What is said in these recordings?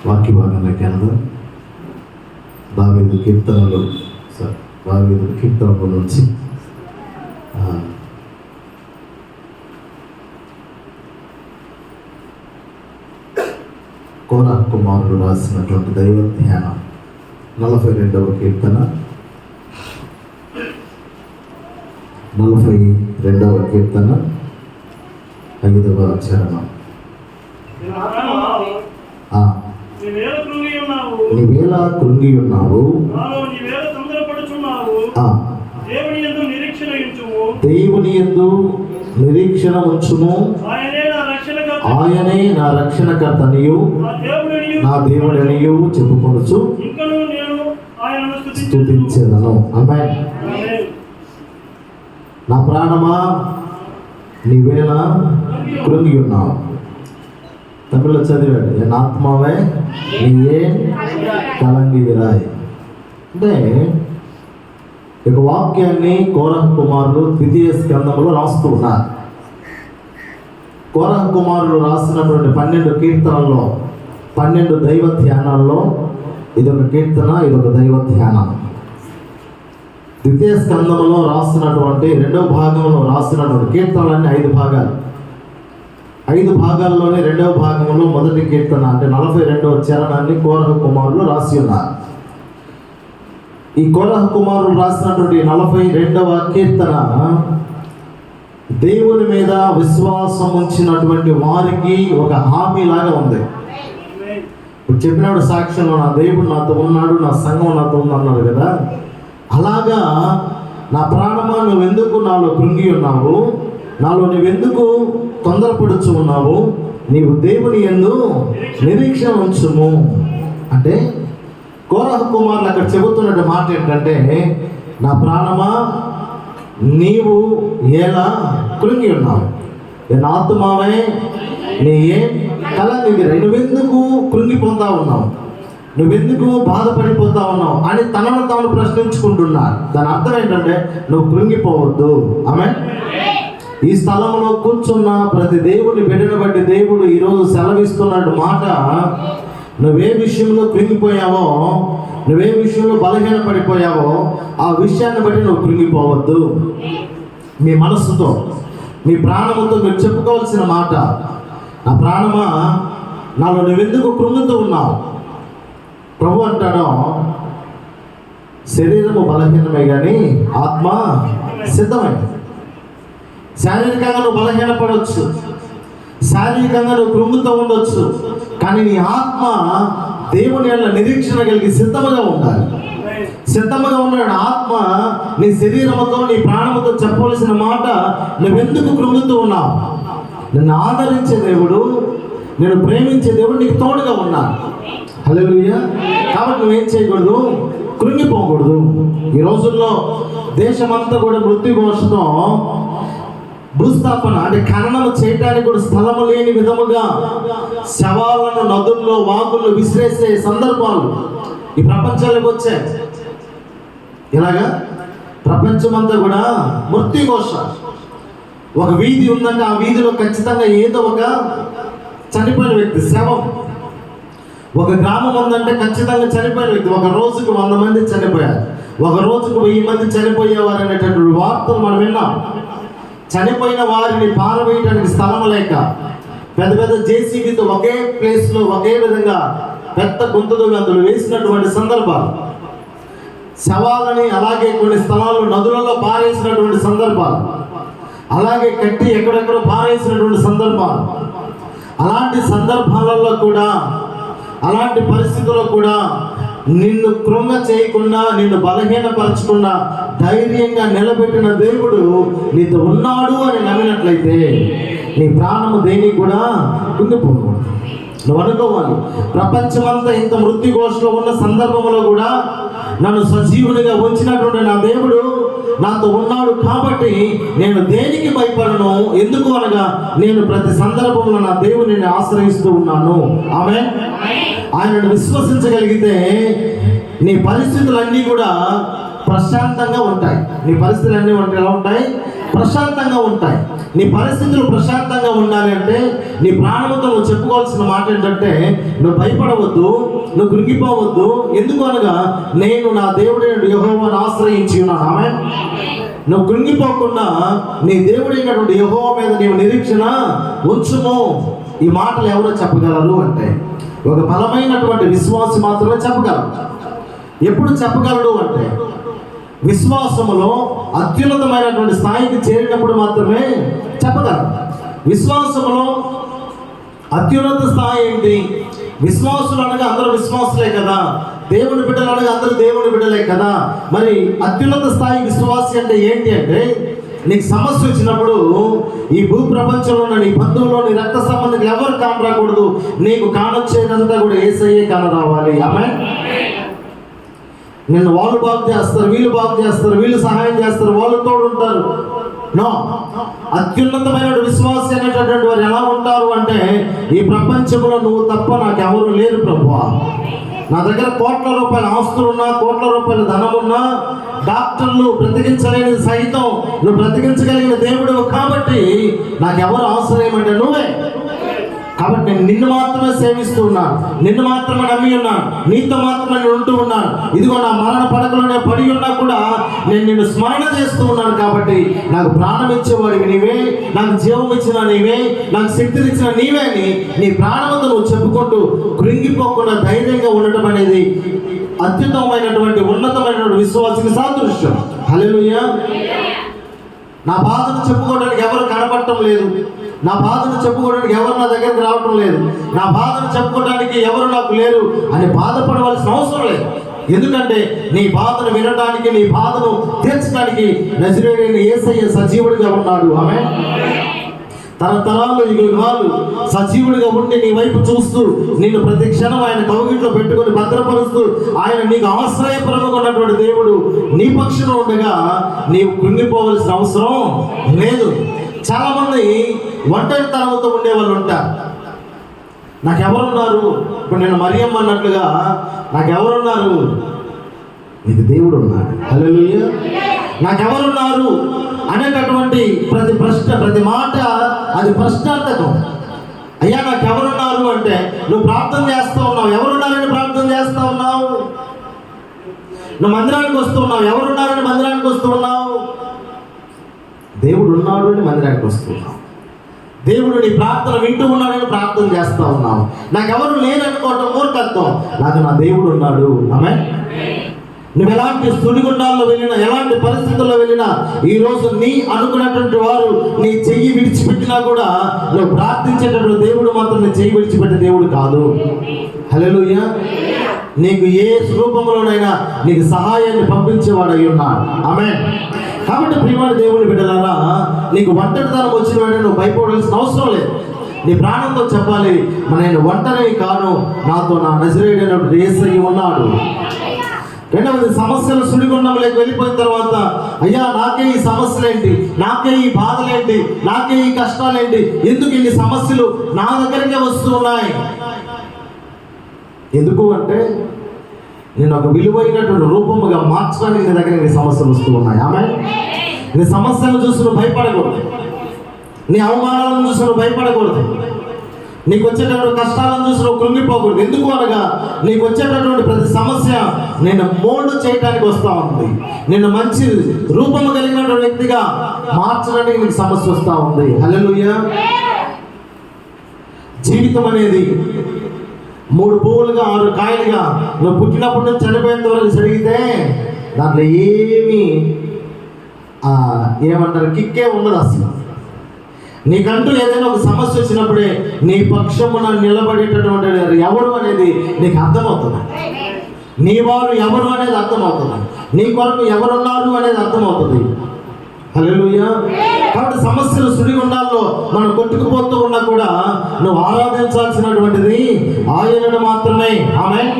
వాక్య భాగంలోకి వెళ్దాం. దావీదు కీర్తనలు నుంచి కోరహు కుమారుడు రాసినటువంటి దైవ ధ్యానం 42వ కీర్తన 5వ చరణం. నీవేళ కృంగి ఉన్నావు, దేవుని యందు నిరీక్షణ ఉంచుము, ఆయనే నా రక్షణకర్తనియు నా దేవుడనియు చెప్పుకొనుచు స్తుతించెదను. ఆమేన్. నా ప్రాణమా నీవేళ కృంగి ఉన్నావు. తమిళలో చదివాడు, ఎన్ ఆత్మావే నీయే కలంగి విరాయి. అంటే ఇక వాక్యాన్ని కోరహు కుమారుడు 2వ స్కంధంలో రాస్తూ ఉన్నారు. కోరహు కుమారుడు రాసినటువంటి 12 కీర్తనల్లో 12 దైవ ధ్యానాల్లో ఇదొక కీర్తన, ఇదొక దైవ ధ్యానం. 2వ స్కంధంలో రాసినటువంటి 2వ భాగంలో రాసినటువంటి కీర్తనలన్నీ 5 భాగాలు. 5 భాగాల్లోనే 2వ భాగంలో మొదటి కీర్తన అంటే 42వ చరణాన్ని కోరహు కుమారులు రాసి ఉన్నారు. ఈ కోరహు కుమారులు రాసినటువంటి 42వ కీర్తన దేవుని మీద విశ్వాసం ఉంచినటువంటి వారికి ఒక హామీ లాగా ఉంది. ఇప్పుడు చెప్పినాడు సాక్ష్యంలో, నా దేవుడు నాతో ఉన్నాడు, నా సంఘం నాతో ఉంది అన్నాడు కదా. అలాగా నా ప్రాణమా నువ్వెందుకు నాలో కృంగి ఉన్నావు, నాలో నువ్వెందుకు తొందరపడుచు ఉన్నావు, నీవు దేవుని యందు నిరీక్షణ ఉంచుము అంటే కోరహు కుమారులు అక్కడ చెబుతున్న మాట ఏంటంటే, నా ప్రాణమా నీవు ఎలా కృంగి ఉన్నావు, నా ఆత్మావే నీ కలంగి విరాయి. నువ్వెందుకు కృంగిపోతా ఉన్నావు, నువ్వెందుకు బాధపడిపోతా ఉన్నావు అని తనను తాను ప్రశ్నించుకుంటున్నాడు. దాని అర్థం ఏంటంటే నువ్వు కృంగిపోవద్దు. ఆమేన్. ఈ స్థలంలో కూర్చున్న ప్రతి దేవుని బిడ్డను బట్టి దేవుడు ఈరోజు సెలవిస్తున్నాడు మాట, నువ్వే విషయంలో కృంగిపోయావో, నువ్వే విషయంలో బలహీన పడిపోయావో ఆ విషయాన్ని బట్టి నువ్వు కృంగిపోవద్దు. మీ మనస్సుతో, మీ ప్రాణముతో మీరు చెప్పుకోవాల్సిన మాట, నా ప్రాణమా నాలో నువ్వెందుకు కృంగుతూ ఉన్నావు. ప్రభు అంటాడో, శరీరము బలహీనమే కానీ ఆత్మ సిద్ధమే. శారీరకంగా నువ్వు బలహీనపడవచ్చు, శారీరకంగా నువ్వు కృంగుతూ ఉండొచ్చు, కానీ నీ ఆత్మ దేవుని వల్ల నిరీక్షణ కలిగి సిద్ధముగా ఉండాలి. సిద్ధముగా ఉన్న ఆత్మ నీ శరీరముతో, నీ ప్రాణముతో చెప్పవలసిన మాట, నువ్వెందుకు కృంగుతూ ఉన్నావు. నిన్ను ఆదరించే దేవుడు, నేను ప్రేమించే దేవుడు నీకు తోడుగా ఉన్నాడు. హల్లెలూయా. కాబట్టి నువ్వేం చేయకూడదు, కృంగిపోకూడదు. ఈ రోజుల్లో దేశమంతా కూడా మృత్యుఘోషతో భూస్థాపన అంటే ఖననం చేయడానికి కూడా స్థలము లేని విధముగా శవాలను నదుల్లో, వాగుల్లో విసిరేసే సందర్భాలు ఈ ప్రపంచానికి వచ్చాయి. ఇలాగా ప్రపంచమంతా కూడా మృత్యుఘోష. ఒక వీధి ఉందంటే ఆ వీధిలో ఖచ్చితంగా ఏదో ఒక చనిపోయిన వ్యక్తి శవం. ఒక గ్రామం ఉందంటే ఖచ్చితంగా చనిపోయిన వ్యక్తి. ఒక రోజుకు 100 మంది చనిపోయారు, ఒక రోజుకు 1000 మంది చనిపోయేవారు అనేటటువంటి వార్తలు మనం విన్నాం. చనిపోయిన వారిని పారవేయడానికి స్థలం లేక పెద్ద పెద్ద జేసీబీతో ఒకే ప్లేస్లో ఒకే విధంగా పెద్ద గుంతలు అందులో వేసినటువంటి సందర్భాలు, శవాలని అలాగే కొన్ని స్థలాల్లో నదులలో పారేసినటువంటి సందర్భాలు, అలాగే కట్టి ఎక్కడెక్కడో పారేసినటువంటి సందర్భాలు. అలాంటి సందర్భాలలో కూడా, అలాంటి పరిస్థితుల్లో కూడా నిన్ను కృంగ చేయకుండా, నిన్ను బలహీనపరచకుండా ధైర్యంగా నిలబెట్టిన దేవుడు నీతో ఉన్నాడు అని నమ్మినట్లయితే నీ ప్రాణము దేనికి కూడా కుంగిపోకూడదు. నువ్వు అనుకోవాలి, ప్రపంచమంతా ఇంత మృత్యుఘోషలో ఉన్న సందర్భంలో కూడా నన్ను సజీవునిగా ఉంచినటువంటి నా దేవుడు నాతో ఉన్నాడు కాబట్టి నేను దేనికి భయపడను. ఎందుకు అనగా నేను ప్రతి సందర్భంలో నా దేవుని ఆశ్రయిస్తూ ఉన్నాను. ఆమేన్. ఆయనను విశ్వసించగలిగితే నీ పరిస్థితులన్నీ కూడా ప్రశాంతంగా ఉంటాయి. నీ పరిస్థితులన్నీ ఎలా ఉంటాయి? ప్రశాంతంగా ఉంటాయి. నీ పరిస్థితులు ప్రశాంతంగా ఉండాలి అంటే నీ ప్రాణముతో నువ్వు చెప్పుకోవాల్సిన మాట ఏంటంటే, నువ్వు భయపడవద్దు, నువ్వు కృంగిపోవద్దు. ఎందుకు అనగా నేను నా దేవుడైన యెహోవాను ఆశ్రయించి ఉన్నాను. ఆమేన్. నువ్వు కృంగిపోకుండా నీ దేవుడైనటువంటి యెహోవా మీద నీవు నిరీక్షణ ఉంచుము. ఈ మాటలు ఎవరో చెప్పగలరు అంటే ఒక బలమైనటువంటి విశ్వాసి మాత్రమే చెప్పగలరు. ఎప్పుడు చెప్పగలడు అంటే విశ్వాసములో అత్యున్నతమైనటువంటి స్థాయికి చేరినప్పుడు మాత్రమే చెప్పగలరు. విశ్వాసములో అత్యున్నత స్థాయి ఏంటి? విశ్వాసులు అనగా అందరూ విశ్వాసులే కదా, దేవుని బిడ్డలు అనగా అందరూ దేవుని బిడ్డలే కదా. మరి అత్యున్నత స్థాయి విశ్వాసి అంటే ఏంటి అంటే, నీకు సమస్య వచ్చినప్పుడు ఈ భూ ప్రపంచంలో ఉన్న నీ బంధువులో నీ రక్త సంబంధికులు ఎవరు కానరాకూడదు, నీకు కానొచ్చేదంతా కూడా యేసయ్యే కానరావాలి. ఆమేన్. నిన్ను వాళ్ళు బాగు చేస్తారు, వీళ్ళు బాగు చేస్తారు, వీళ్ళు సహాయం చేస్తారు, వాళ్ళు తోడు ఉంటారు. నో, అత్యున్నతమైన విశ్వాసి అనేటటువంటి వారు ఎలా ఉంటారు అంటే, ఈ ప్రపంచంలో నువ్వు తప్ప నాకు ఎవరు లేరు ప్రభువా. నా దగ్గర కోట్ల రూపాయల ఆస్తులున్నా, కోట్ల రూపాయల ధనమున్నా, డాక్టర్లు బ్రతికించలేని సైతం నువ్వు బ్రతికించగలిగిన దేవుడు కాబట్టి నాకు ఎవరు అవసరం అంటే నువ్వే. కాబట్టి నేను నిన్ను మాత్రమే సేవిస్తూ ఉన్నాను, నిన్ను మాత్రమే నమ్మి ఉన్నాను, నీతో మాత్రమే నేను ఉంటూ ఉన్నాను. ఇదిగో నా మరణ పడకలోనే పడి ఉన్నా కూడా నేను నిన్ను స్మరణ చేస్తూ ఉన్నాను. కాబట్టి నాకు ప్రాణం ఇచ్చేవాడివి నీవే, నాకు జీవం ఇచ్చిన నీవే, నాకు శక్తినిచ్చిన నీవే అని నీ ప్రాణంతో నువ్వు చెప్పుకుంటూ కృంగిపోకుండా ధైర్యంగా ఉండటం అనేది అత్యుత్తమైనటువంటి ఉన్నతమైనటువంటి విశ్వాసికి సాదృశ్యం. హల్లెలూయా. నా బాధను చెప్పుకోవడానికి ఎవరు కనపడటం లేదు, నా బాధను చెప్పుకోవడానికి ఎవరు నా దగ్గరికి రావటం లేదు, నా బాధను చెప్పుకోవడానికి ఎవరు నాకు లేరు అని బాధపడవలసిన అవసరం లేదు. ఎందుకంటే నీ బాధను వినడానికి, నీ బాధను తీర్చడానికి నజరేయుడైన యేసయ్య సజీవుడిగా ఉన్నాడు. ఆమేన్. తరతరాలు యుగాలు సజీవుడిగా ఉండి నీ వైపు చూస్తూ నిన్ను ప్రతి క్షణం ఆయన కౌగిట్లో పెట్టుకొని భద్రపరుస్తూ ఆయన నీకు ఆశ్రయపరముగా ఉన్నటువంటి దేవుడు నీ పక్షంలో ఉండగా నీవు కృంగిపోవలసిన అవసరం లేదు. చాలా మంది ఒంటరితనంతో ఉండే వాళ్ళు ఉంటారు. నాకెవరున్నారు? ఇప్పుడు నేను మరియమ్మ అన్నట్లుగా నాకెవరున్నారు? నీకు దేవుడు ఉన్నాడు. హల్లెలూయా. నాకెవరున్నారు అనేటటువంటి ప్రతి మాట అది ప్రశ్నార్థకం. అయ్యా నాకెవరున్నారు అంటే నువ్వు ప్రార్థన చేస్తూ ఉన్నావు, ఎవరున్నారని ప్రార్థన చేస్తూ ఉన్నావు. నువ్వు మందిరానికి వస్తూ ఉన్నావు, ఎవరున్నారని మందిరానికి వస్తూ ఉన్నావు. దేవుడు ఉన్నాడు అని మందిరానికి వస్తూ ఉన్నావు. దేవుడు నీ ప్రార్థన వింటూ ఉన్నాడని ప్రార్థన చేస్తూ ఉన్నావు. నాకెవరు లేరనుకోవటం మూర్ఖత్వం. నాకు నా దేవుడు ఉన్నాడు. ఆమేన్. నువ్వు ఎలాంటి సుడిగుండాల్లో వెళ్ళినా, ఎలాంటి పరిస్థితుల్లో వెళ్ళినా, ఈరోజు నీ అనుకున్నటువంటి వారు నీ చెయ్యి విడిచిపెట్టినా కూడా నువ్వు ప్రార్థించేటటువంటి దేవుడు మాత్రం నీ చెయ్యి విడిచిపెట్టే దేవుడు కాదు. హల్లెలూయా. నీకు ఏ రూపంలోనైనా నీకు సహాయాన్ని పంపించేవాడు అయి ఉన్నాడు. ఆమేన్. కాబట్టి ప్రియమైన దేవుని బిడ్డలారా, నీకు ఒంటరితనం వచ్చిన వెంటనే నువ్వు భయపడాల్సిన అవసరం లేదు. నీ ప్రాణంతో చెప్పాలి, నేను ఒంటరి కాను, నాతో నా నజరేయుడైనటువంటి యేసయ్య ఉన్నాడు. రెండవది, సమస్యలు సుడిగుండంలోకి వెళ్ళిపోయిన తర్వాత అయ్యా నాకే ఈ సమస్యలేంటి, నాకే ఈ బాధలేంటి, నాకే ఈ కష్టాలేంటి, ఎందుకు ఇన్ని సమస్యలు నా దగ్గరికే వస్తూ ఉన్నాయి? ఎందుకు అంటే నేను ఒక విలువైనటువంటి రూపముగా మార్చడానికి నీ దగ్గర నీ సమస్యలు వస్తూ ఉన్నాయి. ఆమె నీ సమస్యలను చూసి నువ్వు భయపడకూడదు, నీ అవమానాలను చూసి నువ్వు భయపడకూడదు, నీకు వచ్చేటటువంటి కష్టాలను చూసి నువ్వు కృంగిపోకూడదు. ఎందుకు అనగా నీకు వచ్చేటటువంటి ప్రతి సమస్య నేను మోల్డ్ చేయడానికి వస్తూ ఉంది, నిన్ను మంచి రూపము కలిగినటువంటి వ్యక్తిగా మార్చడానికి నీకు సమస్య వస్తూ ఉంది. హల్లెలూయా. జీవితం అనేది 3 పువ్వులుగా 6 కాయలుగా నువ్వు పుట్టినప్పటి నుంచి చనిపోయేంత వరకు జరిగితే దాంట్లో ఏమంటారు కిక్కే ఉండదు అసలు. నీకంటూ ఏదైనా ఒక సమస్య వచ్చినప్పుడే నీ పక్షమున నిలబడేటటువంటి ఎవరు అనేది నీకు అర్థమవుతుంది, నీ వారు ఎవరు అనేది అర్థమవుతుంది, నీ కొరకు ఎవరున్నారు అనేది అర్థమవుతుంది. హల్లెలూయా. కాబట్టి సమస్యలు సుడిగుండాల్లో మనం కొట్టుకుపోతూ ఉన్నా కూడా నువ్వు ఆరాధించాల్సినటువంటిది ఆయనను మాత్రమే. ఆమేన్.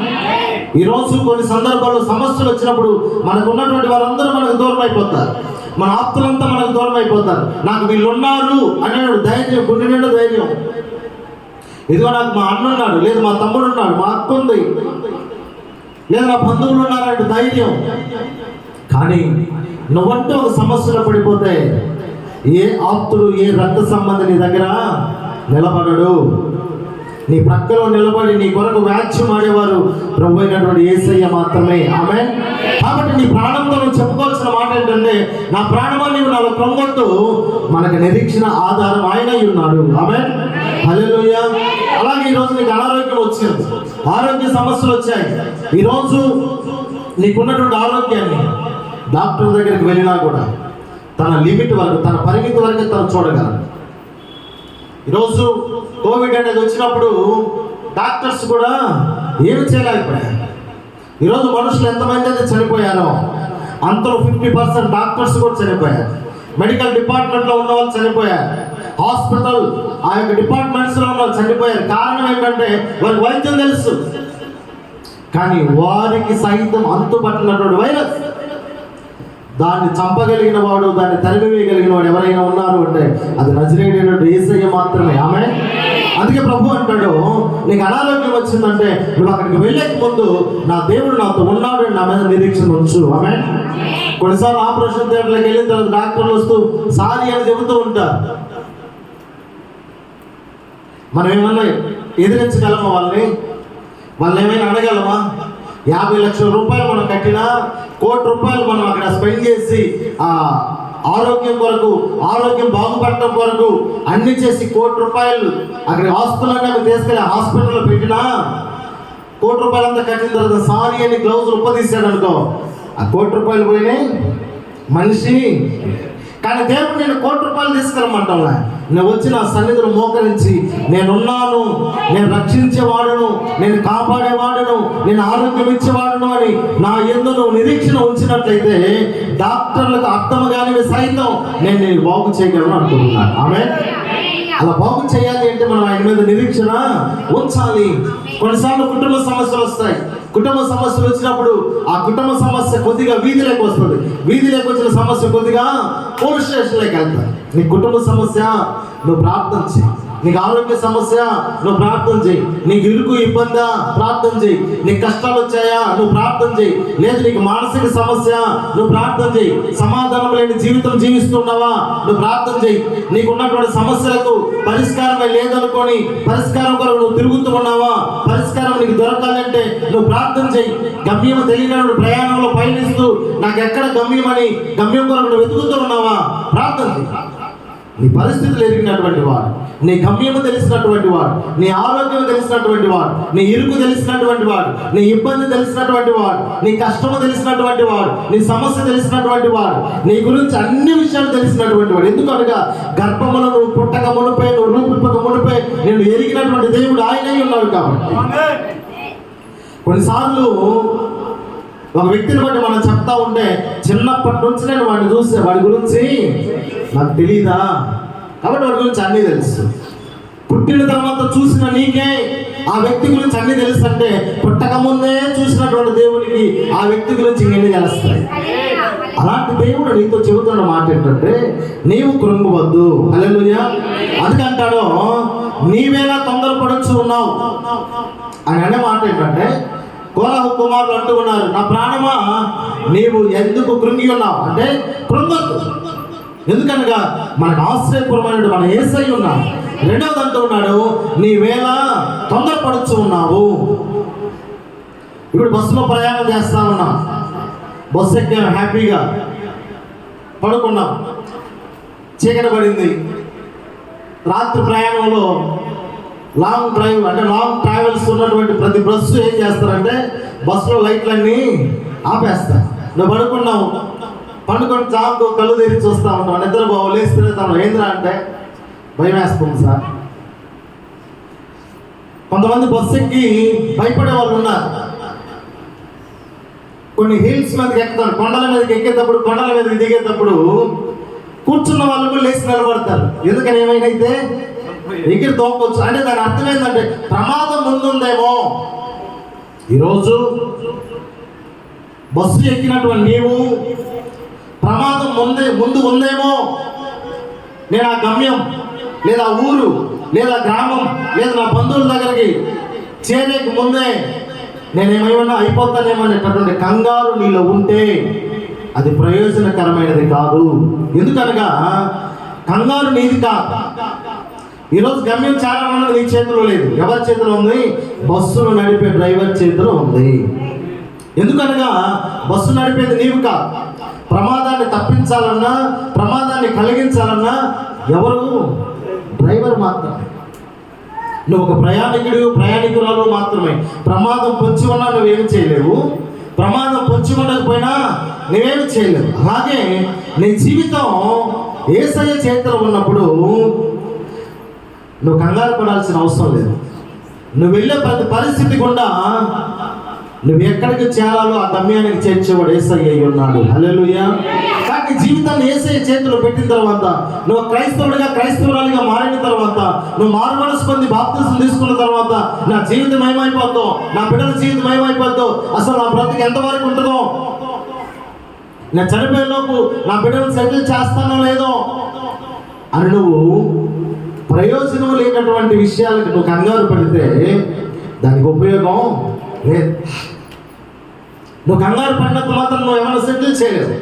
ఈరోజు కొన్ని సందర్భాల్లో సమస్యలు వచ్చినప్పుడు మనకు ఉన్నటువంటి వారందరూ మనకు దూరం అయిపోతారు, మన ఆప్తులంతా మనకు దూరం అయిపోతారు. నాకు వీళ్ళు ఉన్నారు అనే ధైర్యం, గుండె నిండా ధైర్యం. ఇదిగో నాకు మా అన్న ఉన్నాడు, లేదు మా తమ్ముడు ఉన్నాడు, మా అక్క ఉంది, లేదు నా బంధువులు ఉన్నారు అంటే ధైర్యం. కానీ నువ్వంటూ ఒక సమస్యలో పడిపోతే ఏ ఆప్తుడు, ఏ రక్త సంబంధి నీ దగ్గర నిలబడడు. నీ ప్రక్కలో నిలబడి నీ కొరకు వ్యాఖ్యం ఆడేవారు ప్రభు అయినటువంటి యేసయ్య మాత్రమే. ఆమేన్. కాబట్టి నీ ప్రాణంతో నువ్వు చెప్పుకోవాల్సిన మాట ఏంటంటే, నా ప్రాణమా నీవు నాలో కృంగొద్దు, మనకు నిరీక్షణ ఆధారం ఆయన అయి ఉన్నాడు. ఆమేన్. హల్లెలూయా. అలాగే ఈరోజు నీకు అనారోగ్యం వచ్చింది, ఆరోగ్య సమస్యలు వచ్చాయి. ఈరోజు నీకున్నటువంటి ఆరోగ్యాన్ని డాక్టర్ దగ్గరికి వెళ్ళినా కూడా తన లిమిట్ వరకు, తన పరిమితి వరకు తను చూడగలడు. ఈరోజు కోవిడ్ అనేది వచ్చినప్పుడు డాక్టర్స్ కూడా ఏమి చేయలేకపోయారు. ఈరోజు మనుషులు ఎంతమంది అయితే చనిపోయారో అంతలో 50% డాక్టర్స్ కూడా చనిపోయారు. మెడికల్ డిపార్ట్మెంట్లో ఉన్న వాళ్ళు చనిపోయారు. హాస్పిటల్ ఆ యొక్క డిపార్ట్మెంట్స్లో ఉన్న వాళ్ళు చనిపోయారు. కారణం ఏంటంటే వారికి వైద్యం తెలుసు, కానీ వారికి సైతం అంతుపట్టినటువంటి వైరస్, దాన్ని చంపగలిగిన వాడు, దాన్ని తరిమివేయగలిగిన వాడు ఎవరైనా ఉన్నారు అంటే అది నజరేయుడైన యేసయ్య మాత్రమే. ఆమేన్. అందుకే ప్రభు అంటాడు, నీకు అనారోగ్యం వచ్చిందంటే నువ్వు అక్కడికి వెళ్ళేక ముందు నా దేవుడు నాతో ఉన్నాడు, నా మీద నిరీక్షణ ఉంచు. ఆమేన్. కొన్నిసార్లు ఆపరేషన్ థియేటర్లోకి వెళ్ళిన తర్వాత డాక్టర్లు వస్తూ సారీ అని చెబుతూ ఉంటారు. మనం ఏమన్నా ఎదిరించగలమా వాళ్ళని ఏమైనా అనగలమా? 50 లక్షల రూపాయలు మనం కట్టినా, 1 కోటి రూపాయలు మనం అక్కడ స్పెండ్ చేసి ఆ ఆరోగ్యం కొరకు, ఆరోగ్యం బాగుపడటం కొరకు అన్ని చేసి 1 కోటి రూపాయలు అక్కడ హాస్పిటల్ తీసుకెళ్ళి హాస్పిటల్లో పెట్టినా, 1 కోటి రూపాయలు అంతా కట్టిన తర్వాత సారీ అని గ్లౌజులు ఉప్పదీశాడు అనుకో, ఆ 1 కోటి రూపాయలు పోయినాయి మనిషి. కానీ దేవుడు నేను 1 కోటి రూపాయలు తీసుకెళ్ళమంటావులే, నువ్వు వచ్చి నా సన్నిధిలో మోకరించి నేనున్నాను, నేను రక్షించేవాడును, నేను కాపాడేవాడును, నేను ఆరోగ్యం ఇచ్చేవాడును అని నా యందు నువ్వు నిరీక్షణ ఉంచినట్లయితే డాక్టర్లకు అర్థం కానివి సైతం నేను బాగు చేయగలను అనుకుంటున్నాను. ఆమేన్. అలా బాగు చేయాలి అంటే మనం ఆయన మీద నిరీక్షణ ఉంచాలి. కొన్నిసార్లు కుటుంబ సమస్యలు వస్తాయి. కుటుంబ సమస్యలు వచ్చినప్పుడు ఆ కుటుంబ సమస్య కొద్దిగా వీధిలోకి వస్తుంది. వీధిలోకి వచ్చిన సమస్య కొద్దిగా పోలీస్ స్టేషన్లోకి వెళ్తాయి. నీ కుటుంబ సమస్య నువ్వు ప్రార్థన చేయి, నీకు ఆరోగ్య సమస్య నువ్వు ప్రార్థన చేయి, నీకు ఇరుకు ఇబ్బందా ప్రార్థన చేయి, నీకు కష్టాలు వచ్చాయా నువ్వు ప్రార్థన చేయి, లేదు నీకు మానసిక సమస్య నువ్వు ప్రార్థన చేయి, సమాధానం లేని జీవితం జీవిస్తున్నావా నువ్వు ప్రార్థన చేయి, నీకు ఉన్నటువంటి సమస్యలకు పరిష్కారమే లేదనుకొని పరిష్కారం కొరకు నువ్వు తిరుగుతూ ఉన్నావా, పరిష్కారం నీకు దొరకాలంటే నువ్వు ప్రార్థన చేయి. గమ్యం తెలియని ప్రయాణంలో పయనిస్తూ నాకు ఎక్కడ గమ్యం అని గమ్యం కొరకు నువ్వు వెతుకుతూ ఉన్నావా, ప్రార్థన చేయి. నీ పరిస్థితులు ఎరిగినటువంటి వాడు, నీ గమ్యము తెలిసినటువంటి వాడు, నీ ఆరోగ్యం తెలిసినటువంటి వాడు, నీ ఇరుకు తెలిసినటువంటి వాడు, నీ ఇబ్బంది తెలిసినటువంటి వాడు, నీ కష్టము తెలిసినటువంటి వాడు, నీ సమస్య తెలిసినటువంటి వాడు, నీ గురించి అన్ని విషయాలు తెలిసినటువంటి వాడు. ఎందుకనగా గర్భములో నువ్వు పుట్టక మునిపే, నువ్వు రూపుక మునిపే నేను ఎరిగినటువంటి దేవుడు ఆయనే ఉన్నాడు. కాబట్టి కొన్నిసార్లు ఒక వ్యక్తిని బట్టి మనం చెప్తా ఉంటే చిన్నప్పటి నుంచి నేను వాడిని చూస్తే వాడి గురించి నాకు తెలీదా, కాబట్టి వాడి గురించి అన్నీ తెలుసు. పుట్టిన తర్వాత చూసిన నీకే ఆ వ్యక్తి గురించి అన్నీ తెలుసు అంటే పుట్టక ముందే చూసినటువంటి దేవుడికి ఆ వ్యక్తి గురించి ఇంకెన్ని తెలుస్తాయి. అలాంటి దేవుడు నీతో చెబుతున్న మాట ఏంటంటే నీవు కృంగవద్దు. హల్లెలూయా. అందుకంటాడో నీవేలా తొందరపడుచు ఉన్నావు అని అనే మాట ఏంటంటే, కోరహు కుమారులు అంటూ ఉన్నారు, నా ప్రాణమా నీవు ఎందుకు కృంగి ఉన్నావు అంటే కృంగొద్దు. ఎందుకనగా మనకు ఆశ్రయపురమైన మన యేసయ్య ఉన్నాడు. రెండవది అంటూ ఉన్నాడు, నీవేళ తొందరపడుచు ఉన్నావు. ఇప్పుడు బస్సులో ప్రయాణం చేస్తా ఉన్నాం, బస్సు ఎక్కాం, హ్యాపీగా పడుకున్నాం, చీకటి పడింది. రాత్రి ప్రయాణంలో లాంగ్ డ్రైవ్ అంటే లాంగ్ ట్రావెల్స్ ఉన్నటువంటి ప్రతి బస్సు ఏం చేస్తారంటే బస్సులో లైట్లన్నీ ఆపేస్తారు. నువ్వు పడుకున్నావు, పండుకొని చాకు కళ్ళు తెరిచి చూస్తూ ఉంటావు, నిద్ర బావు లేస్తే తను ఏంద్రా అంటే భయం వేస్తుంది సార్. కొంతమంది బస్సు ఎక్కి భయపడే వాళ్ళు ఉన్నారు. కొన్ని హిల్స్ మీదకి ఎక్కుతారు, కొండల మీదకి ఎక్కేటప్పుడు, కొండల మీదకి దిగేటప్పుడు కూర్చున్న వాళ్ళు కూడా లేచి నిలబడతారు. ఎందుకని ఏమైనా ఎగిరి తోపొచ్చు అంటే దాని అర్థం ఏంటంటే ప్రమాదం ముందుందేమో. ఈరోజు బస్సు ఎక్కినటువంటి నీవు ప్రమాదం ముందు ఉందేమో. నేను ఆ గమ్యం లేదా ఊరు లేదా గ్రామం లేదా నా బంధువుల దగ్గరికి చేరేకి ముందే నేనేమైనా అయిపోతానేమో అనేటటువంటి కంగారు నీలో ఉంటే అది ప్రయోజనకరమైనది కాదు. ఎందుకనగా కంగారు నీది కాదు. ఈరోజు గమ్యం చాలా మంది నీ చేతిలో లేదు. ఎవరి చేతిలో ఉంది? బస్సును నడిపే డ్రైవర్ చేతిలో ఉంది. ఎందుకనగా బస్సు నడిపేది నీవు కాదు. ప్రమాదాన్ని తప్పించాలన్నా, ప్రమాదాన్ని కలిగించాలన్నా ఎవరు? డ్రైవర్ మాత్రమే. నువ్వు ఒక ప్రయాణికురాలు మాత్రమే. ప్రమాదం పొంచి ఉన్నా నువ్వేమి చేయలేవు, ప్రమాదం పొంచి ఉండకపోయినా నువ్వేమి చేయలేవు. అలాగే నీ జీవితం యేసయ్య చేతిలో ఉన్నప్పుడు నువ్వు కంగారు పడాల్సిన అవసరం లేదు. నువ్వు వెళ్ళే ప్రతి పరిస్థితి గుండా నువ్వు ఎక్కడికి చేరాలో ఆ గమ్యానికి చేర్చేవాడు యేసయ్య అయి ఉన్నాడు. హల్లెలూయా. కానీ జీవితాన్ని యేసయ్య చేతిలో పెట్టిన తర్వాత, నువ్వు క్రైస్తవురాలిగా మారిన తర్వాత, నువ్వు మారుమనసు పొంది బాప్తిసం తీసుకున్న తర్వాత, నా జీవితం ఏమైపోద్దో, నా బిడ్డల జీవితం ఏమైపోద్దో, అసలు నా బ్రతికి ఎంతవరకు ఉంటుందో, నేను చనిపోయేలోపు నా బిడ్డలు సెటిల్ చేస్తానో లేదో అని నువ్వు ప్రయోజనం లేనటువంటి విషయాలకు నువ్వు కంగారు పడితే దానికి ఉపయోగం లేదు. నువ్వు కంగారు పడినంత మాత్రం నువ్వు ఏమైనా సెటిల్ చేయలేవు.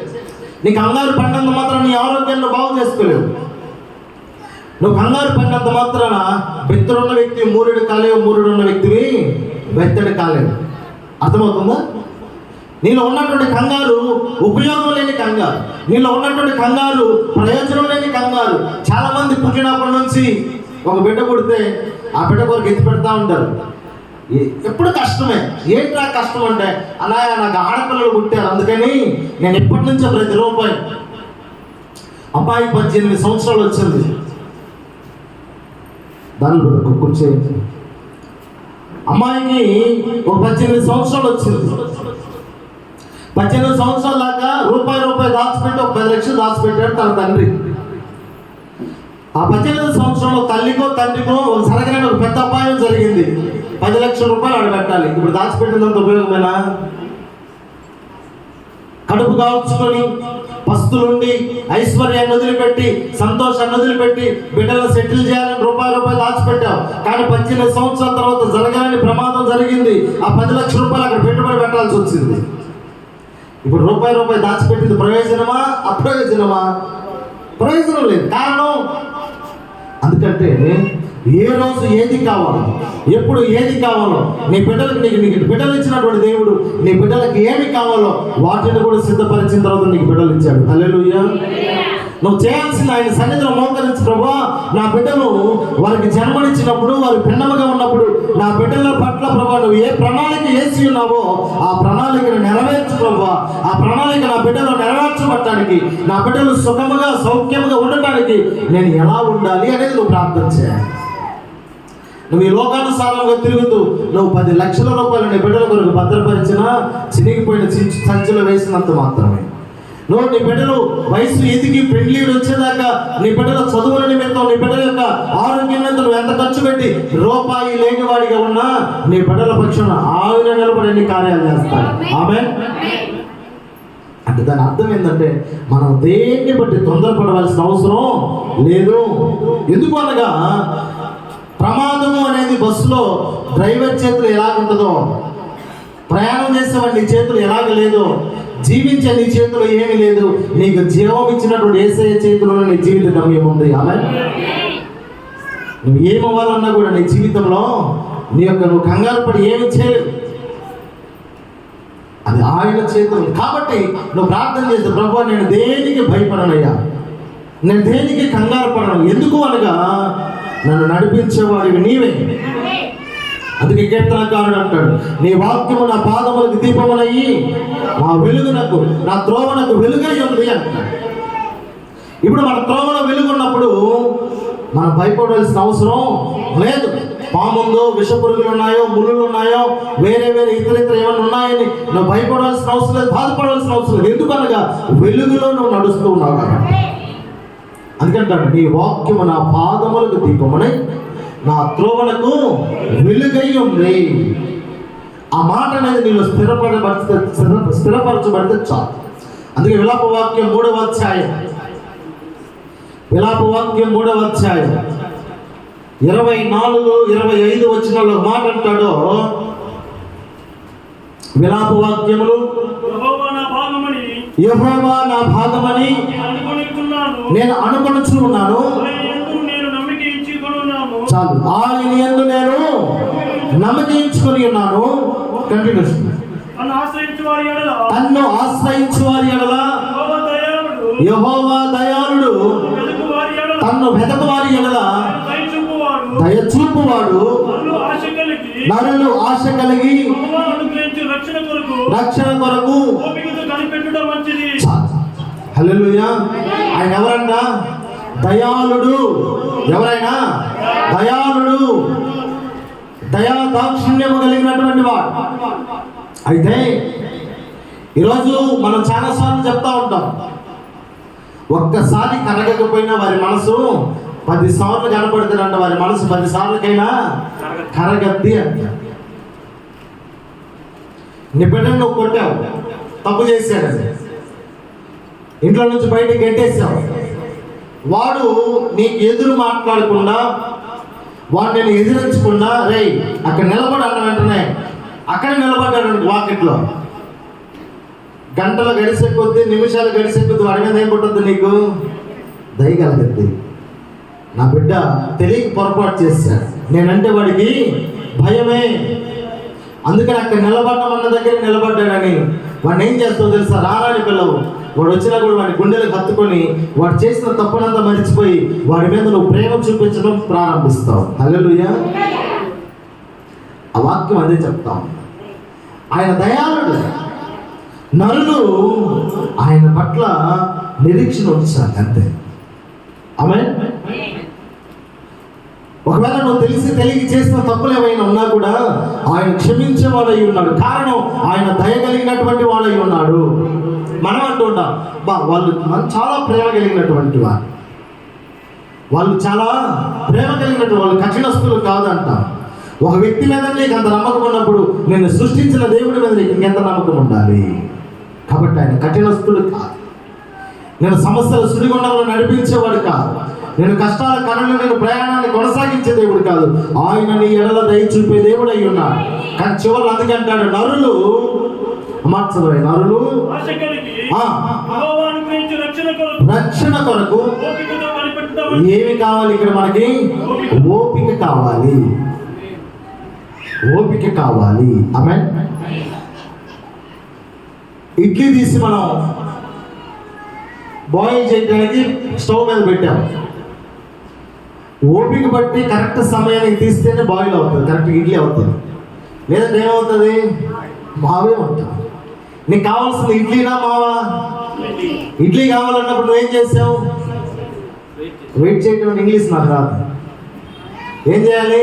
నీ కంగారు పడినంత మాత్రం నీ ఆరోగ్యాన్ని బాగు చేసుకోలేవు. నువ్వు కంగారు పడినంత మాత్రాన బెత్తడున్న వ్యక్తి మూరుడు కాలేవు, మూరుడు ఉన్న వ్యక్తివి బెత్తడి కాలేవు. అర్థమవుతుందా? నీలో ఉన్నటువంటి కంగారు ఉపయోగం లేని కంగారు, నీలో ఉన్నటువంటి కంగారు ప్రయోజనం లేని కంగారు. చాలా మంది పుట్టినప్పటి నుంచి ఒక బిడ్డ పుడితే ఆ బిడ్డ కొరకు ఎత్తి పెడతా ఉంటారు. ఎప్పుడు కష్టమే. ఏంట్రా కష్టం అంటే, అలాగే నాకు ఆడపిల్లలు పుట్టారు అందుకని నేను ఎప్పటి నుంచో ప్రతి రూపాయి. అబ్బాయి 18 సంవత్సరాలు వచ్చింది, దానిలో కూర్చే. అమ్మాయికి ఒక 18 సంవత్సరాలు వచ్చింది. 18 సంవత్సరాల దాకా రూపాయి దాచిపెట్టి ఒక 10 లక్షలు దాచిపెట్టాడు తన తండ్రి. ఆ 18 సంవత్సరంలో తల్లికో తండ్రికో ఒక సరగైన ఒక పెద్ద అపాయం జరిగింది. 10 లక్షల రూపాయలు ఆడబెట్టాలి. ఇప్పుడు దాచిపెట్టినంత ఉపయోగమేనా? కడుపు కాల్చుకొని పస్తులుండి ఐశ్వర్యాన్ని వదిలిపెట్టి సంతోషాన్ని వదిలిపెట్టి బిడ్డలను సెటిల్ చేయాలని రూపాయి దాచిపెట్టావు. కానీ 18 సంవత్సరాల తర్వాత జరగాలని ప్రమాదం జరిగింది. ఆ 10 లక్షల రూపాయలు అక్కడ పెట్టుబడి పెట్టాల్సి వచ్చింది. ఇప్పుడు రూపాయి దాచిపెట్టింది ప్రయోజనమా అప్రయోజనమా? ప్రయోజనం లేదు. కారణం అందుకంటే ఏ రోజు ఏది కావాలో, ఎప్పుడు ఏది కావాలో, నీ బిడ్డలకు నీకు బిడ్డలు ఇచ్చినటువంటి దేవుడు నీ బిడ్డలకు ఏమి కావాలో వాటిని కూడా సిద్ధపరిచిన తర్వాత నీకు బిడ్డలు ఇచ్చాడు. హల్లెలూయా. నువ్వు చేయాల్సింది ఆయన సన్నిధిలో మోకరించి, ప్రభువా నా బిడ్డలు వారికి జన్మనిచ్చినప్పుడు, వారి భిన్నముగా ఉన్నప్పుడు నా బిడ్డల పట్ల ప్రభువా నువ్వు ఏ ప్రణాళిక వేసి ఉన్నావో ఆ ప్రణాళికను నెరవేర్చు ప్రభువా. ఆ ప్రణాళిక నా బిడ్డలు నెరవేర్చబడటానికి, నా బిడ్డలు సుఖముగా సౌఖ్యముగా ఉండటానికి నేను ఎలా ఉండాలి అనేది నువ్వు ప్రార్థన చేయాలి. నువ్వు ఈ లోకానుసారంగా తిరుగుతూ నువ్వు 10 లక్షల రూపాయలు నీ బిడ్డల కొరకు భద్రపరిచినా చినిగిపోయిన సంచులు వేసినంత మాత్రమే. నువ్వు నీ బిడ్డలు వయసు ఎదిగి పెళ్లిడు వచ్చేదాకా నీ బిడ్డల చదువుల నిమిత్తం, నీ బిడ్డల యొక్క ఆరోగ్యం నిమిత్తం నువ్వు ఎంత ఖర్చు పెట్టి రూపాయి లేనివాడిగా ఉన్నా నీ బిడ్డల పక్షాన ఆయన నిలబడి ఎన్ని కార్యాలు చేస్తాడు. ఆమేన్. అంటే దాని అర్థం ఏంటంటే మనం దేన్ని బట్టి తొందరపడవలసిన అవసరం లేదు. ఎందుకు అనగా ప్రమాదము అనేది బస్సులో డ్రైవర్ చేతులు ఎలాగుంటుందో, ప్రయాణం చేసేవాడు నీ చేతులు ఎలాగ లేదో, జీవించే నీ చేతిలో ఏమీ లేదు. నీకు జీవం ఇచ్చినటువంటి యేసయ్య చేతిలో నీ జీవిత గమ్యం ఉంది. ఆమేన్. నువ్వు ఏమవ్వాలన్నా కూడా నీ జీవితంలో నువ్వు కంగారు పడి ఏమి చేయలేవు. అది ఆయన చేతులు. కాబట్టి నువ్వు ప్రార్థన చేస్తే, ప్రభువా నేను దేనికి భయపడనయ్యా, నేను దేనికి కంగారు పడను. ఎందుకు అనగా నన్ను నడిపించేవాడివి నీవే. అందుకే కీర్తనకారుడు అంటాడు, నీ వాక్యము నా పాదములకు దీపమునయ్యి నా వెలుగునకు, నా త్రోవనకు వెలుగై ఉంది అంటాడు. ఇప్పుడు మన త్రోవలో వెలుగున్నప్పుడు మనం భయపడాల్సిన అవసరం లేదు. పాముందో, విషపురుగులు ఉన్నాయో, ముళ్ళు ఉన్నాయో, వేరే ఇతర ఏమైనా ఉన్నాయని నువ్వు భయపడాల్సిన అవసరం లేదు, బాధపడాల్సిన అవసరం లేదు. ఎందుకనగా వెలుగులో నువ్వు నడుస్తూ ఉన్నావు కాబట్టి. అందుకంటాడు, నీ వాక్యము నా పాదములకు దీపమునై నా త్రోవనకు వెలుగై ఉంది. ఆ మాట అనేది నీళ్ళు స్థిరపరచబడితే చాలు. అందుకే విలాపవాక్యం 3వ అధ్యాయం 24, 25 వచనాల్లో మాట అంటాడో, విలాప వాక్యములు. యెహోవా నా భాగమని యెహోవా నా భాగమని నేను అనుకొనుచు ఉన్నాను. చాలు. ఆయన యందు నేను నమ్మకించుకొని ఉన్నాను. కంటిన్యూషన్. తన్ను ఆశ్రయించు వారి ఎడల యెహోవా దయాళుడు, తన్ను వెదకు వారి ఎడల దయచూపువాడు. నరులు ఆశ కలిగి రక్షణ కొరకు. హల్లెలూయా. ఆయన ఎవరంట? దయాళుడు. ఎవరైనా దయాళుడు, దయా దాక్షిణ్యము కలిగినటువంటి వాడు. అయితే ఈరోజు మనం చాలాసార్లు చెప్తా ఉంటాం, ఒక్కసారి కరగకపోయినా వారి మనసు 10 సార్లు కనపడుతుందంట. వారి మనసు 10 సార్లకైనా కరగద్ది అంట. నీ బిడ్డను నువ్వు కొట్టావు, తప్పు చేశాడు, ఇంట్లో నుంచి బయటకు గెట్టేసావు. వాడు నీకు ఎదురు మాట్లాడకుండా, వాడు నేను ఎదిరించకుండా, రే అక్కడ నిలబడి అన్న వెంటనే అక్కడ నిలబడ్డాడు వాకిట్లో. గంటలు గడిసే కొద్దీ, నిమిషాలు గడిసే కొద్దీ వాడి మీద ఏం పుట్టద్దు? నీకు దయగలగద్ది. నా బిడ్డ తెలియక పొరపాటు చేశాడు, నేనంటే వాడికి భయమే, అందుకని అక్కడ నిలబడ్డమన్న దగ్గర నిలబడ్డాడని వాడిని ఏం చేస్తావు తెలుసా? రారాని పిల్లవు. వాడు వచ్చినా కూడా వాడి గుండెలకు హత్తుకొని వాడు చేసిన తప్పునంతా మరిచిపోయి వాడి మీద నువ్వు ప్రేమ చూపించడం ప్రారంభిస్తావు. హల్లెలూయా. ఆ వాక్యం అదే చెప్తాం. ఆయన దయాళుడు. నరులు ఆయన పట్ల నిరీక్షణ ఉంచాలి, అంతే. ఆమేన్. ఒకవేళ నువ్వు తెలియక చేసిన తప్పులు ఏమైనా ఉన్నా కూడా ఆయన క్షమించేవాడై ఉన్నాడు. కారణం ఆయన దయ కలిగినటువంటి వాడై ఉన్నాడు. మనం అంటుంటాం, వాళ్ళు చాలా ప్రేమ కలిగినటువంటి వారు, వాళ్ళు చాలా ప్రేమ కలిగినటువంటి వాళ్ళు కఠినస్తులు కాదంట. ఒక వ్యక్తి మీద నీకు అంత నమ్మకం ఉన్నప్పుడు నేను సృష్టించిన దేవుడి మీద నీకు ఇంకెంత నమ్మకం ఉండాలి? కాబట్టి ఆయన కఠినస్తుడు కాదు. నేను సమస్యల సుడిగుండంలో నడిపించేవాడు కాదు. నేను కష్టాల కరణలో నేను ప్రయాణాన్ని కొనసాగించే దేవుడు కాదు. ఆయన నీ ఎడల దయ చూపే దేవుడు అయి ఉన్నాడు. కానీ చివరిలో అందుకే అంటాడు, నరులు మార్చదు, నరులు రక్షణ కొరకు ఏమి కావాలి? ఇక్కడ మనకి ఓపిక కావాలి, ఓపిక కావాలి. ఆమేన్. ఇడ్లీ తీసి మనం బాయిల్ చేయడానికి స్టవ్ మీద పెట్టాం. ఓపిక బట్టి కరెక్ట్ సమయానికి తీస్తేనే బాయిల్ అవుతుంది, కరెక్ట్ ఇడ్లీ అవుతుంది. లేదంటే ఏమవుతుంది? మావే ఉంటుంది. నీకు కావాల్సింది ఇడ్లీనా మావా? ఇడ్లీ కావాలన్నప్పుడు నువ్వేం చేసావు? వెయిట్ చేయటం. ఇంగ్లీష్ నాకు రాదు. ఏం చేయాలి?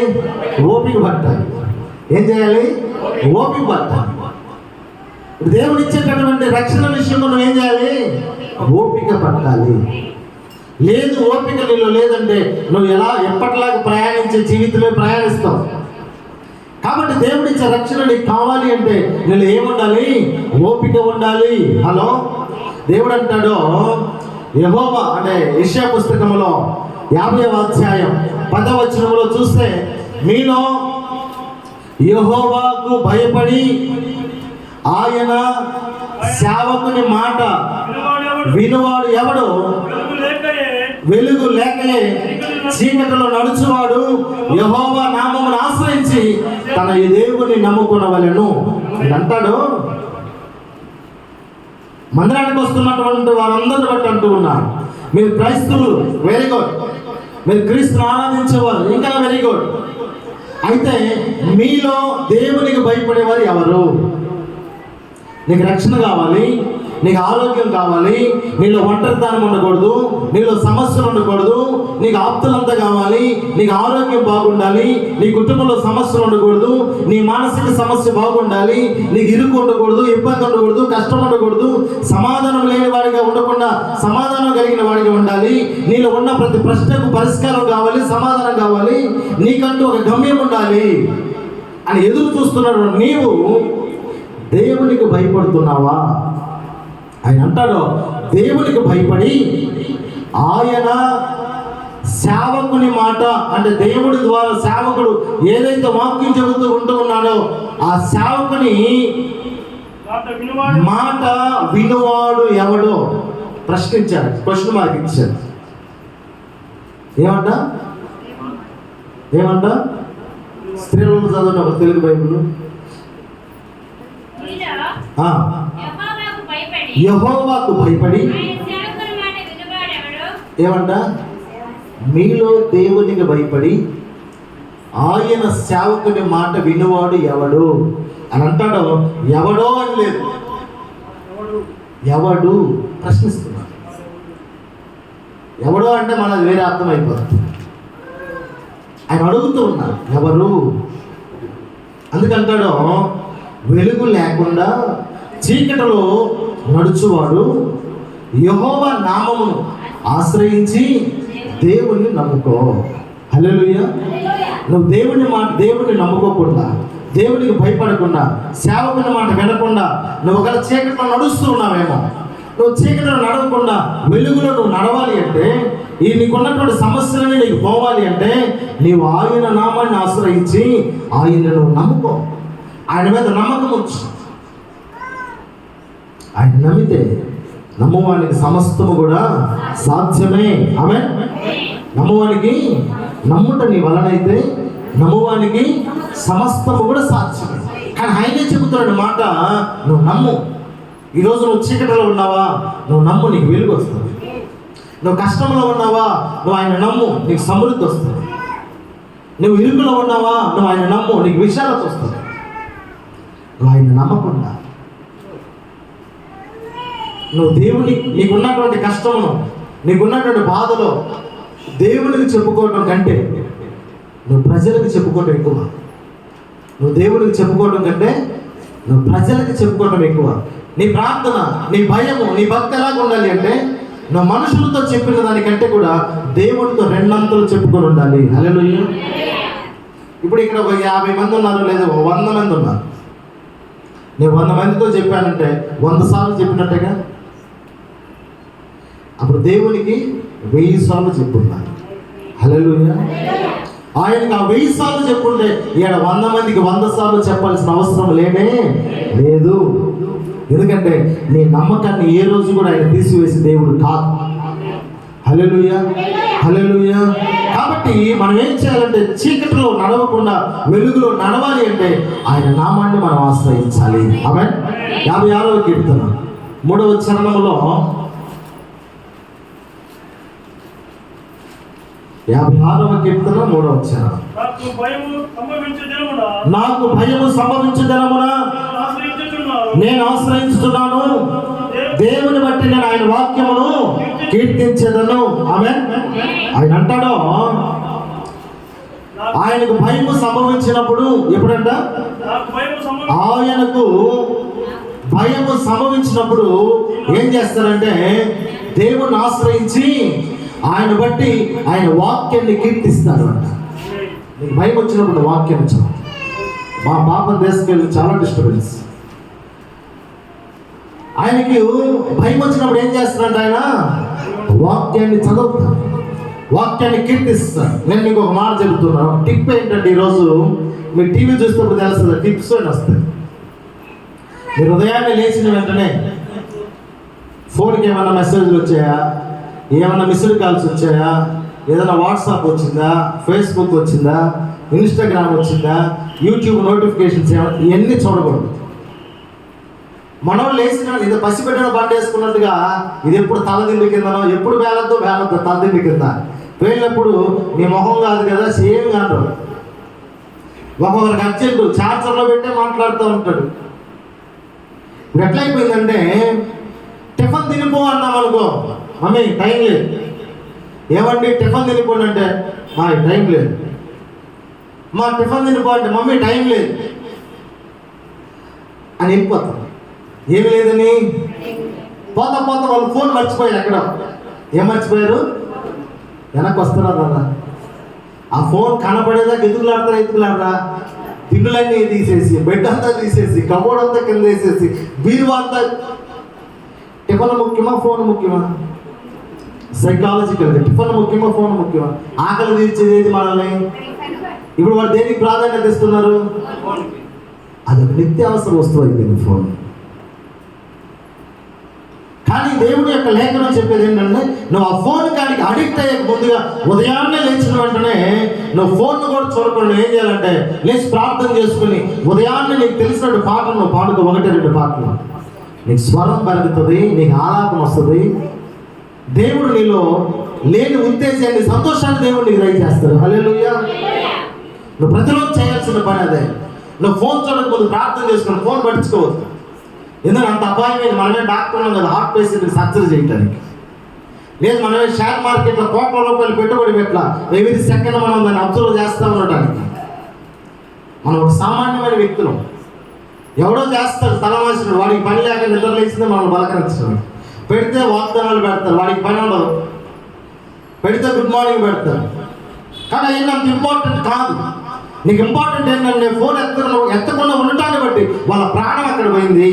ఓపిక పట్టాలి. ఏం చేయాలి? ఓపిక పట్టాలి. దేవుడు ఇచ్చేటటువంటి రక్షణ విషయంలో నువ్వేం చేయాలి? ఓపిక పట్టాలి. లేదు, ఓపిక నీలో లేదంటే నువ్వు ఎలా ఎప్పటిలాగా ప్రయాణించే జీవితంలో ప్రయాణిస్తావు. కాబట్టి దేవుడిచ్చే రక్షణ నీకు కావాలి అంటే నేను ఏముండాలి? ఓపిక ఉండాలి. హలో. దేవుడు అంటాడు, యెహోవా అంటే యెషయా పుస్తకంలో 50వ అధ్యాయం 10వ వచనంలో చూస్తే, మీలో యెహోవాకు భయపడి ఆయన సేవకుని మాట వినువాడు ఎవడు? వెలుగు లేకయే చీకటిలో నడుచువాడు యెహోవా నామమును ఆశ్రయించి తన ఈ దేవుని నమ్ముకొనవలెను అంటాడు. మందిరానికి వస్తున్నటువంటి వారందరిని బట్టి అంటూ ఉన్నారు, మీరు క్రైస్తవులు, వెరీ గుడ్. మీరు క్రీస్తును ఆరాధించేవారు, ఇంకా వెరీ గుడ్. అయితే మీలో దేవునికి భయపడేవారు ఎవరు? నీకు రక్షణ కావాలి, నీకు ఆరోగ్యం కావాలి, నీలో ఒంటరితనం ఉండకూడదు, నీలో సమస్యలు ఉండకూడదు, నీకు ఆప్తులంతా కావాలి, నీకు ఆరోగ్యం బాగుండాలి, నీ కుటుంబంలో సమస్యలు ఉండకూడదు, నీ మానసిక సమస్య బాగుండాలి, నీకు ఇరుకు ఉండకూడదు, ఇబ్బంది ఉండకూడదు, కష్టం ఉండకూడదు, సమాధానం లేని వాడిగా ఉండకుండా సమాధానం కలిగిన వాడిగా ఉండాలి, నీలో ఉన్న ప్రతి ప్రశ్నకు పరిష్కారం కావాలి, సమాధానం కావాలి, నీకంటూ ఒక గమ్యం ఉండాలి అని ఎదురు చూస్తున్నాడు. నీవు దేవునికి భయపడుతున్నావా? ఆయన అంటాడు, దేవునికి భయపడి ఆయన సేవకుని మాట, అంటే దేవుడి ద్వారా సేవకుడు ఏదైతే వాక్యం చెబుతూ ఉంటూ ఉన్నాడో ఆ సేవకుని మాట వినువాడు మాట వినువాడు ఎవడో ప్రశ్నించాడు, క్వశ్చన్ మార్క్ ఇచ్చాడు. ఏమంట ఏమంట స్త్రీలను చదవండి ఒక తెలుగు బైబిల్. యెహోవాకు భయపడి ఏమంట మీలో దేవునికి భయపడి ఆయన సేవకుని మాట వినువాడు ఎవడు అని అంటాడు. ఎవడో అని లేదు, ఎవడు ప్రశ్నిస్తున్నాడు. ఎవడో అంటే మనది వేరే అర్థమైపోతుంది. ఆయన అడుగుతూ ఉన్నారు ఎవరు. అందుకంటాడు వెలుగు లేకుండా చీకటిలో నడుచువాడు యెహోవా నామమును ఆశ్రయించి దేవుణ్ణి నమ్ముకో. హల్లెలూయా. నువ్వు దేవుణ్ణి నమ్ముకోకుండా, దేవునికి భయపడకుండా, సేవకుని మాట వినకుండా నువ్వు ఒకవేళ చీకటిలో నడుస్తూ ఉన్నావేమో, నువ్వు చీకటిలో నడవకుండా వెలుగులో నువ్వు నడవాలి అంటే, ఈ నీకున్నటువంటి సమస్యలని నీకు పోవాలి అంటే నీవు ఆయన నామాన్ని ఆశ్రయించి ఆయన నువ్వు నమ్ముకో. ఆయన మీద నమ్మకం ఉంచు. ఆయన నమ్మితే నమ్మువానికి సమస్తము కూడా సాధ్యమే. ఆమేన్. నమ్మువానికి నమ్ముట నీ వలనైతే నమ్మువానికి సమస్తము కూడా సాధ్యమే. కానీ ఆయనే చెబుతున్నాడు మాట, నువ్వు నమ్ము. ఈరోజు నువ్వు చీకటిలో ఉన్నావా, నువ్వు నమ్ము, నీకు వెలుగు వస్తుంది. నువ్వు కష్టంలో ఉన్నావా, నువ్వు ఆయన నమ్ము, నీకు సమృద్ధి వస్తుంది. నువ్వు ఇరుకులో ఉన్నావా, నువ్వు ఆయన నమ్ము, నీకు విశాలత వస్తుంది. నువ్వు ఆయన నమ్మకుండా నువ్వు నీకున్నటువంటి కష్టమును, నీకున్నటువంటి బాధలో దేవునికి చెప్పుకోవడం కంటే నువ్వు ప్రజలకు చెప్పుకోవడం ఎక్కువ. నువ్వు దేవునికి చెప్పుకోవడం కంటే నువ్వు ప్రజలకు చెప్పుకోవడం ఎక్కువ. నీ ప్రార్థన, నీ భయము, నీ భక్తి ఎలాగ ఉండాలి అంటే నువ్వు మనుషులతో చెప్పిన దానికంటే కూడా దేవుడితో రెండంతలు చెప్పుకొని ఉండాలి. హల్లెలూయా. ఇప్పుడు ఇక్కడ ఒక 50 మంది ఉన్నారు, లేదా 100 మంది ఉన్నారు. నేను 100 మందితో చెప్పానంటే 100 సార్లు చెప్పినట్టేగా. అప్పుడు దేవునికి 1000 సార్లు చెప్పున్నాను. హల్లెలూయా. ఆయనకి ఆ 1000 సార్లు చెప్పుంటే ఈడ 100 మందికి 100 సార్లు చెప్పాల్సిన అవసరం లేనే లేదు. ఎందుకంటే నీ నమ్మకాన్ని ఏ రోజు కూడా ఆయన తీసివేసి దేవుడు కాదు. హల్లెలూయా, హల్లెలూయా. కాబట్టి మనం ఏం చేయాలంటే చీకటిలో నడవకుండా వెలుగులో నడవాలి అంటే ఆయన నామాన్ని మనం ఆశ్రయించాలి. ఆమేన్. 56వ కీర్తన 3వ చరణంలో 56వ కీర్తన 3వ చరణం. నాకు భయము సంభవించు దినమున నేను ఆశ్రయించుతున్నాను. దేవుని బట్టి నేను ఆయన వాక్యమును కీర్తించేదను. ఆమేన్. ఆయన అంటాడు ఆయనకు భయము సంభవించినప్పుడు, ఎప్పుడంట ఆయనకు భయము సంభవించినప్పుడు ఏం చేస్తారంటే దేవుని ఆశ్రయించి ఆయన బట్టి ఆయన వాక్యాన్ని కీర్తిస్తారు అంట. నీకు భయం వచ్చినప్పుడు వాక్యం చదువు. మా పాప దేశకెళ్ళి చాలా డిస్టర్బెన్స్. ఆయనకి భయం వచ్చినప్పుడు ఏం చేస్తాడంటే ఆయన వాక్యాన్ని చదువుతాడు, వాక్యాన్ని కీర్తిస్తాడు. నేను మీకు ఒక మాట చెబుతున్నాను. టిప్ ఏంటంటే ఈరోజు మీరు టీవీ చూసినప్పుడు తెలుస్తుంది, టిప్స్ అని వస్తాయి. మీరు ఉదయాన్నే లేచిన వెంటనే ఫోన్కి ఏమైనా మెసేజ్లు వచ్చాయా, ఏమైనా మిస్డ్ కాల్స్ వచ్చాయా, ఏదైనా వాట్సాప్ వచ్చిందా, ఫేస్బుక్ వచ్చిందా, ఇన్స్టాగ్రామ్ వచ్చిందా, యూట్యూబ్ నోటిఫికేషన్స్ ఏమైనా, ఇవన్నీ చూడకూడదు. మనం లేచిన ఇది పసిపెట్టిన బండ వేసుకున్నట్టుగా ఇది ఎప్పుడు తలదిండి కిందనో, ఎప్పుడు వేలద్దో తలదిండి కింద వెళ్ళినప్పుడు మీ మొహం కాదు కదా, సేమ్ కాదు. ఒక్కొక్కరికి అర్జెంటు చార్జర్లో పెట్టే మాట్లాడుతూ ఉంటాడు. ఇప్పుడు ఎట్లయిపోయిందంటే టిఫిన్ తినిపో అన్నాం అనుకో, మమ్మీ టైం లేదు. ఏమండి టిఫిన్ తినిపోండి అంటే టైం లేదు. మా టిఫిన్ తినిపో అంటే మమ్మీ టైం లేదు అని వెళ్ళిపోతాం. ఏమి లేదని పోతా వాళ్ళు ఫోన్ మర్చిపోయారు. ఎక్కడ ఏం మర్చిపోయారు? వెనక్కి వస్తారా కదా, ఆ ఫోన్ కనపడేదాకా ఎత్తుకులాడరా దిగులన్నీ తీసేసి, బెడ్ అంతా తీసేసి, కబోర్డ్ అంతా కింద వేసేసి, బీరువా అంతా. టిఫిన్ ముఖ్యమా, ఫోన్ ముఖ్యమా? సైకాలజికల్గా టిఫిన్ ముఖ్యమా, ఫోన్ ముఖ్యమా? ఆకలి తీర్చేది మనల్ని. ఇప్పుడు వాళ్ళు దేనికి ప్రాధాన్యత ఇస్తున్నారు? అది నిత్యావసర వస్తువు అయిపోయింది ఫోన్. కానీ దేవుడి యొక్క లేఖనం చెప్పేది ఏంటంటే, నువ్వు ఆ ఫోన్ కానీ అడిక్ట్ అయ్యే ముందుగా ఉదయాన్నే లేచిన వెంటనే నువ్వు ఫోన్ను కూడా చూడకుండా ఏం చేయాలంటే లేచి ప్రార్థన చేసుకుని ఉదయాన్నే నీకు తెలిసినట్టు పాటలు నువ్వు పాడుకో, 1-2 పాటలు. నీకు స్వరం పెరుగుతుంది, నీకు ఆలాపన వస్తుంది. దేవుడు నీలో లేని ఉత్తేజాన్ని, సంతోషాన్ని దేవుడు నీకు దయచేస్తాడు. హల్లెలూయా. నువ్వు ప్రతిరోజు చేయాల్సిన పని అదే. నువ్వు ఫోన్ చూడకపోతే ప్రార్థన చేసుకుని ఫోన్ పట్టించుకోవద్దు. ఎందుకంటే అంత అపాయమైన, మనమే డాక్టర్ ఉన్నాం కదా హార్ట్ పేషెంట్కి సర్జరీ చేయడానికి. లేదు మనమే షేర్ మార్కెట్లో కోట్ల రూపాయలు పెట్టుబడి పెట్టాల, ఎవ్రీ సెకండ్ మనం దాన్ని అబ్జర్వ్ చేస్తూ ఉండటానికి. మనం ఒక సామాన్యమైన వ్యక్తులు. ఎవడో చేస్తాడు తలవాసినాడు, వాడికి పని లేక నిద్ర లేచిందే మనం బలకరించడం. పెడితే వాగ్దానాలు పెడతారు, వాడికి పని ఉండదు. పెడితే గుడ్ మార్నింగ్ పెడతారు. కానీ ఏంటంత ఇంపార్టెంట్ కాదు. నీకు ఇంపార్టెంట్ ఏంటంటే ఫోన్ ఎత్తకుండా ఉండటాన్ని బట్టి వాళ్ళ ప్రాణం అక్కడ పోయింది.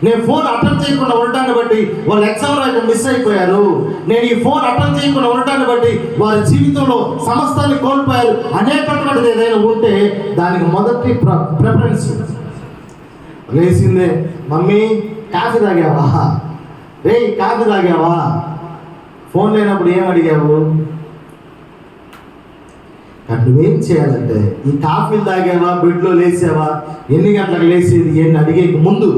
నేను ఫోన్ అటెండ్ చేయకుండా ఉండటాన్ని బట్టి వాళ్ళ ఎగ్జామ్ రాయడం మిస్ అయిపోయారు. నేను ఈ ఫోన్ అటెండ్ చేయకుండా ఉండటాన్ని బట్టి వారి జీవితంలో సమస్తాన్ని కోల్పోయారు అనేటటువంటిది ఏదైనా ఉంటే దానికి మొదటి ప్రిఫరెన్స్. లేచిందే, మమ్మీ కాఫీ తాగావా, రే కాఫీ తాగావా, ఫోన్ లేనప్పుడు ఏం అడిగావు. కానీ నువ్వేం చేయాలంటే ఈ కాఫీలు తాగావా, బెడ్లో లేసావా, ఎన్ని గంటలకు లేసేది అని అడిగే ముందు